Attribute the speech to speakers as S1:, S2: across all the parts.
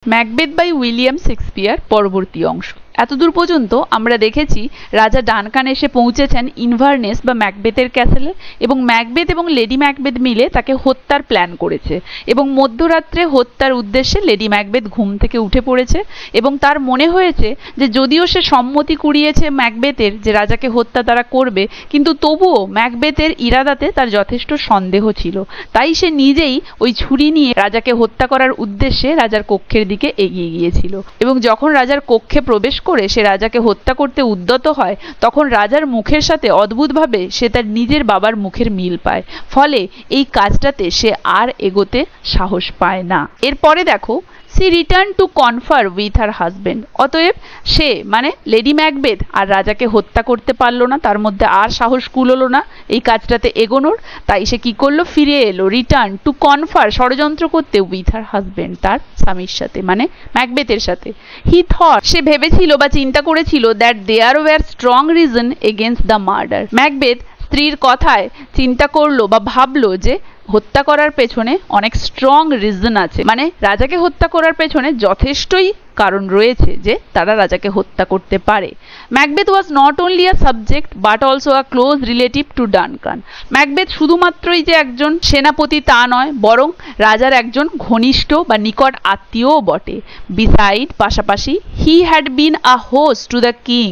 S1: Macbeth by William Shakespeare পরবর্তী অংশ। এতদূর পর্যন্ত আমরা দেখেছি রাজা ডানকান এসে পৌঁছেছেন ইনভারনেস বা ম্যাকবেথের ক্যাসেলে এবং ম্যাকবেথ এবং লেডি ম্যাকবেথ মিলে তাকে হত্যার প্ল্যান করেছে এবং মধ্যরাত্রে হত্যার উদ্দেশ্যে লেডি ম্যাকবেথ ঘুম থেকে উঠে পড়েছে এবং তার মনে হয়েছে যে যদিও সে সম্মতি কুড়িয়েছে ম্যাকবেথের যে রাজাকে হত্যা তারা করবে, কিন্তু তবুও ম্যাকবেথের ইরাদাতে তার যথেষ্ট সন্দেহ ছিল। তাই সে নিজেই ওই ছুরি নিয়ে রাজাকে হত্যা করার উদ্দেশ্যে রাজার কক্ষের দিকে এগিয়ে গিয়েছিল এবং যখন রাজার কক্ষে প্রবেশ করে সে রাজাকে হত্যা করতে উদ্যত হয় তখন রাজার মুখের সাথে অদ্ভুতভাবে সে তার নিজের বাবার মুখের মিল পায়। ফলে এই কাজটাতে সে আর এগোতে সাহস পায় না। এরপরে দেখো, she returned to confer with her husband। অতএব সে মানে লেডি ম্যাকবেথ আর রাজাকে হত্যা করতে পারলো না, তার মধ্যে আর সাহস কুলোলো না এই কাজটাতে এগোনোর। তাই সে কি করলো, ফিরে এলো, রিটার্ন টু কনফার, ষড়যন্ত্র করতে উইথ হার হাজবেন্ড, তার স্বামীর সাথে মানে ম্যাকবেথের সাথে। হি থট, সে ভেবেছিল বা চিন্তা করেছিল that there were strong reason against the murder. Macbeth স্ত্রীর কথায় চিন্তা করলো বা ভাবলো যে হত্যা করার পেছনে অনেক স্ট্রং রিজন আছে, মানে রাজাকে হত্যা করার পেছনে যথেষ্টই কারণ রয়েছে যে তারা রাজাকে হত্যা করতে পারে। Macbeth was not only a subject but also a close relative to Duncan. Macbeth শুধুমাত্রই যে একজন সেনাপতি তা নয়, বরং রাজার একজন ঘনিষ্ঠ বা নিকট আত্মীয়ও বটে। বিসাইড, পাশাপাশি, he had been a host to the king.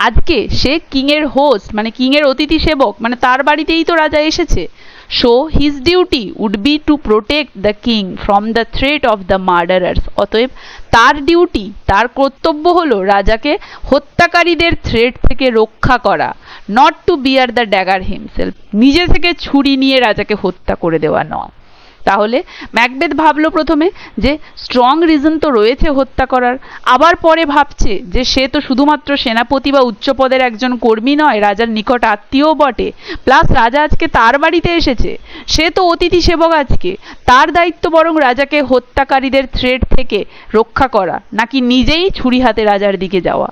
S1: আজকে সে কিংয়ের হোস্ট মানে কিংয়ের অতিথি সেবক, মানে তার বাড়িতেই তো রাজা এসেছে। So his duty would be to protect the king from the threat of the murderers। অতএব তার ডিউটি, তার কর্তব্য হলো রাজাকে হত্যাকারীদের থ্রেট থেকে রক্ষা করা, not to bear the dagger himself, নিজে থেকে ছুরি নিয়ে রাজাকে হত্যা করে দেওয়া নয়। তাহলে ম্যাকবেথ ভাবলো প্রথমে যে স্ট্রং রিজন তো রয়েছে হত্যা করার, আবার পরে ভাবছে যে সে তো শুধুমাত্র সেনাপতি বা উচ্চপদের একজন কর্মী নয়, রাজার নিকট আত্মীয়ও বটে, প্লাস রাজা আজকে তার বাড়িতে এসেছে, সে তো অতিথি সেবক, আজকে তার দায়িত্ব বরং রাজাকে হত্যাকারীদের থ্রেট থেকে রক্ষা করা, নাকি নিজেই ছুরি হাতে রাজার দিকে যাওয়া।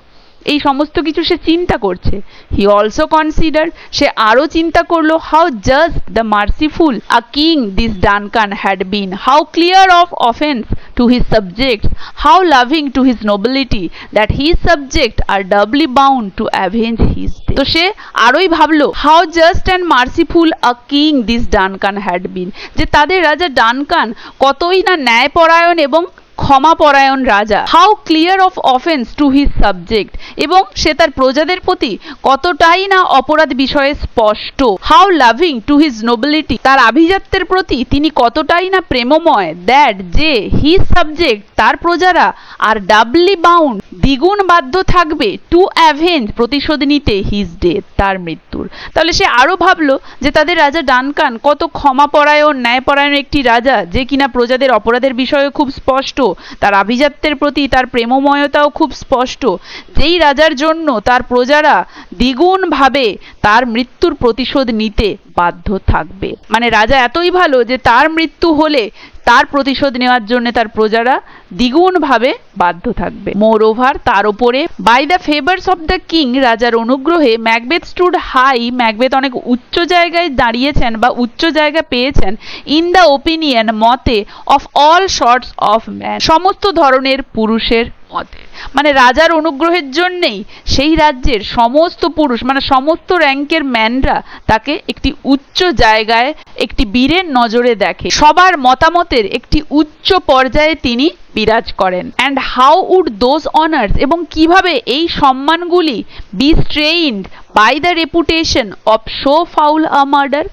S1: এই সমস্ত কিছু সে চিন্তা করছে। হি অলসো কনসিডার, সে আরও চিন্তা করলো how just the merciful a king this Duncan had been, how clear of offence to his subjects, how loving to his nobility that his subject are doubly bound to avenge his. তো সে আরোই ভাবলো how just and merciful a king this Duncan had been, যে তাদের রাজা Duncan কতই না ন্যায়পরায়ণ এবং ক্ষমাপরায়ণ রাজা। How clear of offence to his subject, এবং সে তার প্রজাদের প্রতি কতটাই না অপরাধ বিষয়ে স্পষ্ট। How loving to his nobility, তার আভিজাত্যের প্রতি তিনি কতটাই না প্রেমময়। দ্যাট, যে হিজ সাবজেক্ট, তার প্রজারা আর ডাবলি বাউন্ড, দ্বিগুণ বাধ্য থাকবে টু অ্যাভেঞ্জ, প্রতিশোধ নিতে হিজ ডেথ, তার মৃত্যুর। তাহলে সে আরো ভাবলো যে তাদের রাজা ডানকান কত ক্ষমাপরায়ণ, ন্যায়পরায়ণ একটি রাজা, যে কিনা প্রজাদের অপরাধের বিষয়ে খুব স্পষ্ট, তার আভিজাত্যের প্রতি তার প্রেমময়তাও খুব স্পষ্ট, যেই রাজার জন্য তার প্রজারা দ্বিগুণ ভাবে তার মৃত্যুর প্রতিশোধ নিতে বাধ্য থাকবে। মানে রাজা এতই ভালো যে তার মৃত্যু হলে তার প্রতিশোধ নেওয়ার জন্য তার প্রজারা দ্বিগুণ ভাবে বাধ্য থাকবে। মোর ওভার, তার উপরে, by the favours of the king, রাজার অনুগ্রহে, ম্যাকবেথ স্টুড হাই, ম্যাকবেথ অনেক উচ্চ জায়গায় দাঁড়িয়েছেন বা উচ্চ জায়গা পেয়েছেন, ইন দ্য ওপিনিয়ন, মতে, of all sorts of man, সমস্ত ধরনের পুরুষের মতে। মানে রাজার অনুগ্রহের জন্যেই সেই রাজ্যের সমস্ত পুরুষ মানে সমস্ত র্যাঙ্কের ম্যানরা তাকে একটি উচ্চ জায়গায় একটি বীরের নজরে দেখে, সবার মতামতের একটি উচ্চ পর্যায়ে তিনি বিরাজ করেন। And how would those honours, এবং কিভাবে এই সম্মানগুলি be strained by the reputation of so foul a murder,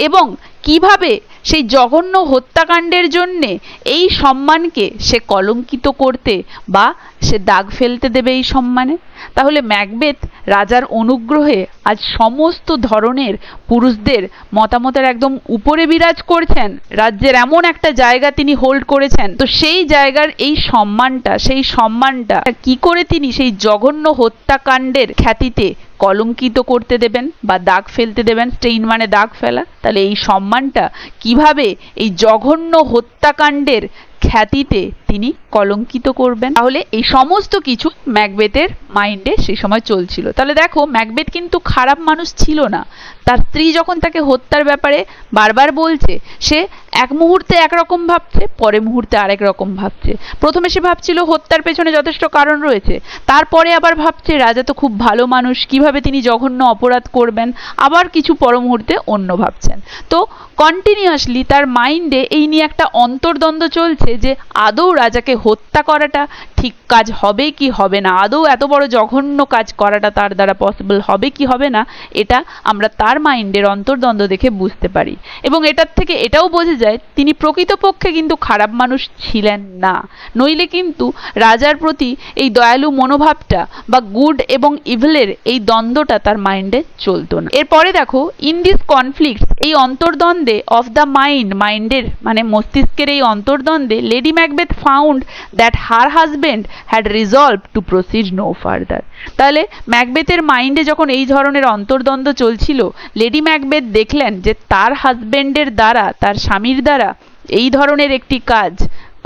S1: এবং কিভাবে সেই জঘন্য হত্যাকাণ্ডের জন্যে এই সম্মানকে সে কলঙ্কিত করতে বা সে দাগ ফেলতে দেবে এই সম্মানে। তাহলে ম্যাকবেথ রাজার অনুগ্রহে আজ সমস্ত ধরনের পুরুষদের মতামতের একদম উপরে বিরাজ করছেন, রাজ্যের এমন একটা জায়গা তিনি হোল্ড করেছেন। তো সেই জায়গার এই সম্মানটা, সেই সম্মানটা কি করে তিনি সেই জঘন্য হত্যাকাণ্ডের খ্যাতিতে কলঙ্কিত করতে দেবেন বা দাগ ফেলতে দেবেন। স্টেইন মানে দাগ ফেলা। তাহলে এই সম্মানটা কিভাবে এই জঘন্য হত্যাকাণ্ডের খ্যাতিতে তিনি কলঙ্কিত করবেন। তাহলে এই সমস্ত কিছু ম্যাকবেথের মাইন্ডে সেই সময় চলছিল। তাহলে দেখো ম্যাকবেথ কিন্তু খারাপ মানুষ ছিল না। তার স্ত্রী যখন তাকে হত্যার ব্যাপারে বারবার বলছে, সে এক মুহূর্তে একরকম ভাবছে, পরে মুহূর্তে আরেক রকম ভাবছে। প্রথমে সে ভাবছিল হত্যার পেছনে যথেষ্ট কারণ রয়েছে, তারপরে আবার ভাবছে রাজা তো খুব ভালো মানুষ, কিভাবে তিনি জঘন্য অপরাধ করবেন, আবার কিছু পর মুহূর্তে অন্য ভাবছেন। তো কন্টিনিউয়াসলি তার মাইন্ডে এই নিয়ে একটা অন্তর্দ্বন্দ্ব চলছে যে আদৌ রাজাকে হত্যা করাটা ঠিক কাজ হবে কি হবে না, আদৌ এত বড় জঘন্য কাজ করাটা তার দ্বারা পসিবল হবে কি হবে না, এটা আমরা তার মাইন্ডের অন্তর্দ্বন্দ্ব দেখে বুঝতে পারি। এবং এটার থেকে এটাও বোঝা যায় তিনি প্রকৃতপক্ষে কিন্তু খারাপ মানুষ ছিলেন না, নইলে কিন্তু রাজার প্রতি এই দয়ালু মনোভাবটা বা গুড এবং ইভিলের এই দ্বন্দ্বটা তার মাইন্ডে চলতো না। এরপরে দেখো, ইন দিস কনফ্লিক্ট, এই অন্তর্দ্বন্দ্বে অফ দ্য মাইন্ডের মানে মস্তিষ্কের এই অন্তর্দ্বন্দ্বে, Lady Macbeth found that her husband had resolve to proceed no further. তাহলে ম্যাকবেথের মাইন্ডে যখন এই ধরনের অন্তর্দ্বন্দ্ব চলছিল, লেডি ম্যাকবেথ দেখলেন যে তার হাজবেন্ডের দ্বারা, তার স্বামীর দ্বারা এই ধরনের একটি কাজ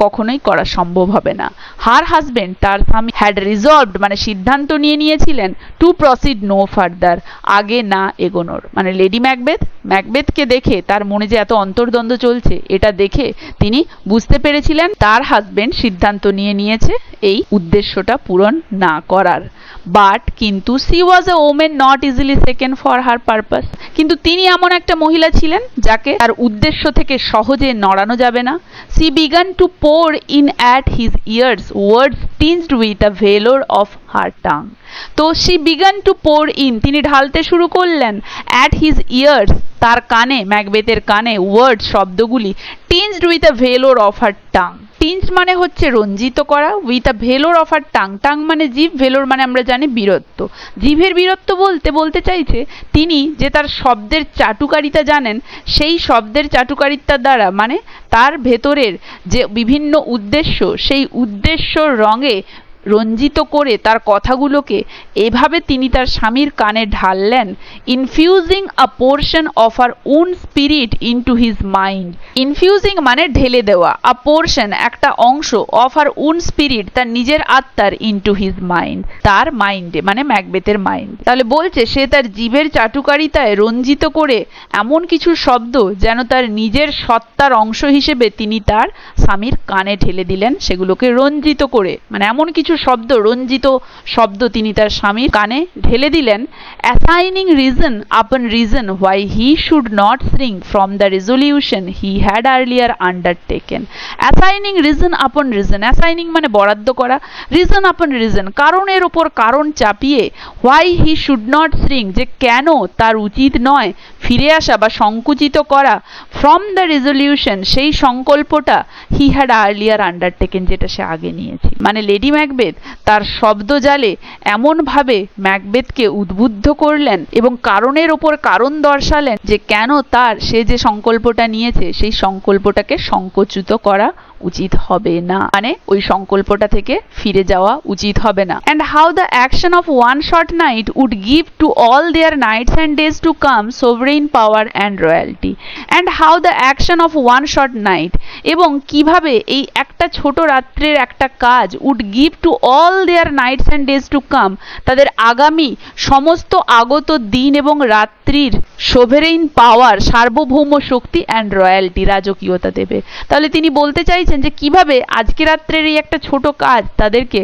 S1: কখনোই করা সম্ভব হবে না। হার হাজবেন্ড, তার স্বামী, হ্যাড রিজলভড মানে সিদ্ধান্ত নিয়েছিলেন টু প্রসিড নো ফার্দার, আগে না এগোনোর। মানে লেডি ম্যাকবেথকে দেখে তার মনে যে এত অন্তর্দ্বন্দ্ব চলছে, এটা দেখে তিনি বুঝতে পেরেছিলেন তার হাজবেন্ড সিদ্ধান্ত নিয়েছে এই উদ্দেশ্যটা পূরণ না করার। বাট কিন্তু C was A women not easily second for her purpose, কিন্তু তিনি এমন একটা মহিলা ছিলেন যাকে তার উদ্দেশ্য থেকে সহজে নড়ানো যাবে না। She began to pour in at his ears words tinged with a velour of her tongue. তো she began to pour in, তিনি ঢালতে শুরু করলেন at his ears, তার কানে, ম্যাকবেথের কানে, ওয়ার্ড শব্দগুলি, tinged with a velour of her tongue। টিঞ্জ মানে হচ্ছে রঞ্জিত করা, with a valour of her tongue মানে জিভ, ভেলোর মানে আমরা জানি বীরত্ব। জিভের বীরত্ব বলতে চাইছে তিনি যে তার শব্দের চাটুকারিতা জানেন, সেই শব্দের চাটুকারিতার দ্বারা মানে তার ভেতরের যে বিভিন্ন উদ্দেশ্য, সেই উদ্দেশ্যর রঙে রঞ্জিত করে তার কথাগুলোকে এভাবে তিনি তার স্বামীর কানে ঢাললেন, infusing a portion of her own spirit into his mind. Infusing মানে ঢেলে দেওয়া, আ পোর্শন একটা অংশ, অফ আর ওন স্পিরিট তার নিজের আত্মার, ইনটু হিজ মাইন্ড তার মাইন্ডে মানে ম্যাকবেথের মাইন্ড। তাহলে বলছে সে তার জীবের চাটুকারিতায় রঞ্জিত করে এমন কিছু শব্দ যেন তার নিজের সত্তার অংশ হিসেবে তিনি তার স্বামীর কানে ঢেলে দিলেন, সেগুলোকে রঞ্জিত করে, মানে এমন কিছু শব্দ, রঞ্জিত শব্দ তিনি তার স্বামীর কানে ঢেলে দিলেন। অ্যাসাইনিং রিজন আপন reason why he should not shrink from the resolution he had earlier undertaken. Assigning reason আপন রিজন, অ্যাসাইনিং মানে বরাদ্দ করা, রিজন আপন রিজন কারণের ওপর কারণ চাপিয়ে, why he should not shrink যে কেন তার উচিত নয় ফিরে আসা বা সংকুচিত করা, ফ্রম দ্য রেজলিউশন সেই সংকল্পটা, হি হ্যাড আর্লিয়ার আন্ডারটেকেন যেটা সে আগে নিয়েছিল। মানে লেডি ম্যাকবেথ তার শব্দজালে এমনভাবে ম্যাকবেথকে উদ্বুদ্ধ করলেন এবং কারণের ওপর কারণ দর্শালেন যে কেন তার সে যে সংকল্পটা নিয়েছে সেই সংকল্পটাকে সংকুচিত করা উচিত হবে না, মানে ওই সংকল্পটা থেকে ফিরে যাওয়া উচিত হবে না। and how the action of one short night would give to all their nights and days to come sovereign power and royalty, and how the action of one short night, এবং কিভাবে এই একটা ছোট রাত্রের একটা কাজ would give to all their nights and days to come, তাদের আগামী সমস্ত আগত দিন এবং রাত্রির সোভেরেইন পাওয়ার, সার্বভৌম শক্তি, অ্যান্ড রয়্যালটি, রাজকীয়তা দেবে। তাহলে তিনি বলতে চাইছেন যে কিভাবে আজকে রাত্রের এই একটা ছোট কাজ তাদেরকে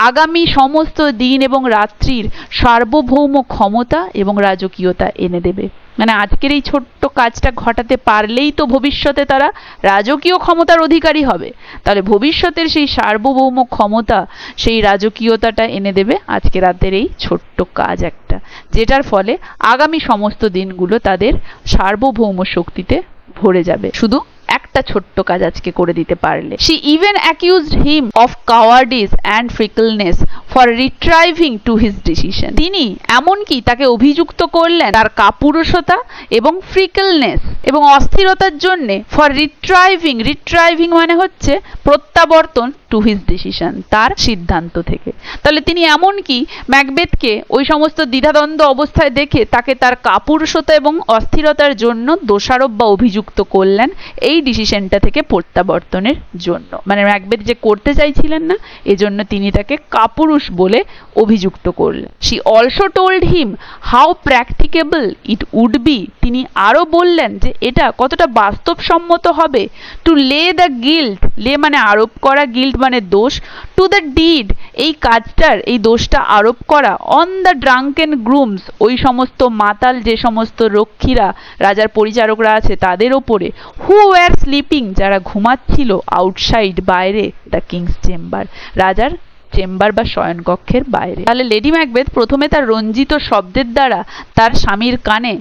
S1: আগামী সমস্ত দিন এবং রাত্রির সার্বভৌম ক্ষমতা এবং রাজকীয়তা এনে দেবে। মানে আজকের এই ছোট্ট কাজটা ঘটাতে পারলেই তো ভবিষ্যতে তারা রাজকীয় ক্ষমতার অধিকারী হবে, তাহলে ভবিষ্যতের সেই সার্বভৌম ক্ষমতা, সেই রাজকীয়তাটা এনে দেবে আজকে রাতের এই ছোট্ট কাজ একটা, যেটার ফলে আগামী সমস্ত দিনগুলো তাদের সার্বভৌম শক্তিতে ভরে যাবে শুধু একটা ছোট্ট কাজ আজকে করে দিতে পারলে। She even accused him of cowardice and fickleness for retrieving to his decision. তিনি এমনকি তাকে অভিযুক্ত করলেন তার কাপুরুষতা এবং ফ্রিকলনেস এবং অস্থিরতার জন্য, ফর রিট্রাইভিং মানে হচ্ছে প্রত্যাবর্তন, টু হিজ ডিসিশন তার সিদ্ধান্ত থেকে। তাহলে তিনি এমনকি ম্যাকবেথকে ওই সমস্ত দ্বিধাদ্বন্দ্ব অবস্থায় দেখে তাকে তার কাপুরুষতা এবং অস্থিরতার জন্য দোষারোপ বা অভিযুক্ত করলেন এই ডিসিশন পজিশনটা থেকে প্রত্যাবর্তনের জন্য। মানে ম্যাকবেথ যে করতে চাইছিলেন না, এজন্য তিনি তাকে কাপুরুষ বলে অভিযুক্ত করলেন। She also told him how practicable it would be. তিনি আরো বললেন যে এটা কতটা বাস্তবসম্মত হবে, টু লে দ্য গিল্ট, লে মানে আরোপ করা, গিল্ট মানে দোষ, টু দ্য ডিড, এই কাজটার, এই দোষটা আরোপ করা, অন দ্য ড্রাঙ্কেন গ্রুমস, ওই সমস্ত মাতাল যে সমস্ত রক্ষীরা, রাজার পরিচারকরা আছে তাদের ওপরে, হু ওয়ার স্লিপিং, যারা ঘুমাচ্ছিল, আউটসাইড, বাইরে, দ্য কিংস চেম্বার, রাজার চেম্বার বা শয়নকক্ষের বাইরে। তাহলে লেডি ম্যাকবেথ প্রথমে তার রঞ্জিত শব্দের দ্বারা তার স্বামীর কানে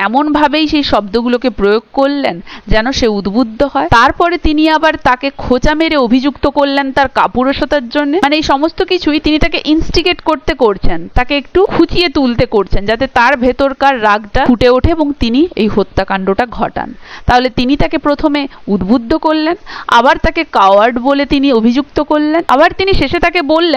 S1: এমনভাবেই সেই শব্দগুলোকে প্রয়োগ করলেন যেন সে উদ্বুদ্ধ হয়। তারপরে তিনি আবার তাকে খোঁচা মেরে অভিযুক্ত করলেন তার কাপুরুষতার জন্য। মানে এই সমস্ত কিছুই তিনি তাকে ইনস্টিগেট করছেন, তাকে একটু খুঁচিয়ে তুলতে করছেন, যাতে তার ভেতরকার রাগটা ফুটে ওঠে এবং তিনি এই হত্যাকাণ্ডটা ঘটান। তাহলে তিনি তাকে প্রথমে উদ্বুদ্ধ করলেন, আবার তাকে কাওয়ার্ড বলে তিনি অভিযুক্ত করলেন, আবার তিনি শেষে তাকে বললেন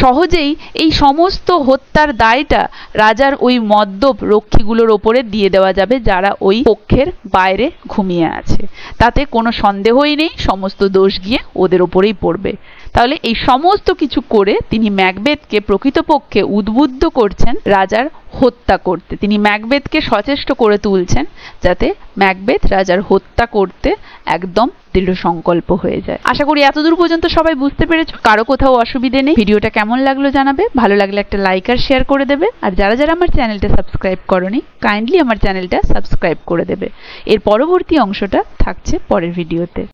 S1: সহজেই এই সমস্ত হত্যার দায়টা রাজার ওই মদ্যপ রক্ষীগুলোর ওপরে দিয়ে দেওয়া যাবে যারা ওই কক্ষের বাইরে ঘুমিয়ে আছে। তাতে কোনো সন্দেহই নেই, সমস্ত দোষ গিয়ে ওদের ওপরেই পড়বে। তাহলে এই সমস্ত কিছু করে তিনি ম্যাকবেথকে প্রকৃতপক্ষে উদ্বুদ্ধ করছেন রাজার হত্যা করতে। তিনি ম্যাকবেথকে সচেষ্ট করে তুলছেন যাতে ম্যাকবেথ রাজার হত্যা করতে একদম দৃঢ় সংকল্প হয়ে যায়। আশা করি এতদূর পর্যন্ত সবাই বুঝতে পেরেছো, কারো কোথাও অসুবিধে নেই। ভিডিওটা কেমন লাগলো জানাবে, ভালো লাগলে একটা লাইক আর শেয়ার করে দেবে, আর যারা যারা আমার চ্যানেলটা সাবস্ক্রাইব করোনি কাইন্ডলি আমার চ্যানেলটা সাবস্ক্রাইব করে দেবে। এর পরবর্তী অংশটা থাকছে পরের ভিডিওতে।